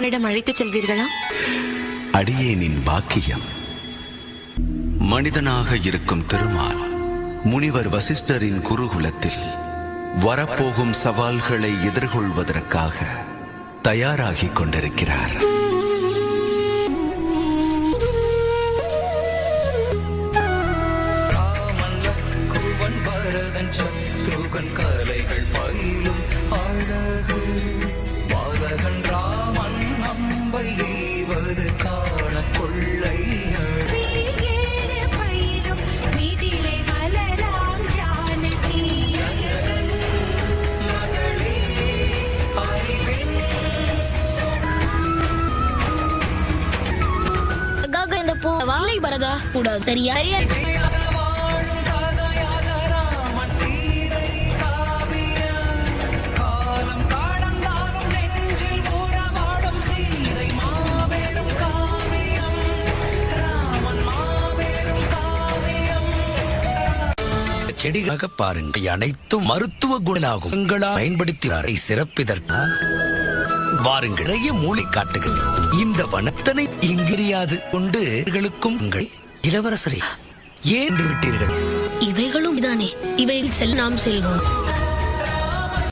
அவனிடம் அழைத்துச் செல்வீர்களா? அடியேனின் பாக்கியம். மனிதனாக இருக்கும் திருமால் முனிவர் வசிஷ்டரின் குருகுலத்தில் வரப்போகும் சவால்களை எதிர்கொள்வதற்காக தயாராகிக் கொண்டிருக்கிறார். கலைகள் பயிலும் அழகு பாலகன் ராமன் நம்பை எய்வது காண கொள்ளை இந்த பூ வாழை வரதா கூடாது. சரியா? செடிகளாக பாருங்கள். அனைத்தும் மருத்துவ குணமாகும். பயன்படுத்தினாரை சிறப்பிதற்கு வாருங்கள். நிறைய மூளை காட்டுகிறது. இந்த வனத்தனை இங்கிரியாது கொண்டு உங்கள் இளவரசரை ஏன் விட்டீர்கள்? இவைகளும் தானே. இவைகள் செல்ல நாம் செல்வோம்.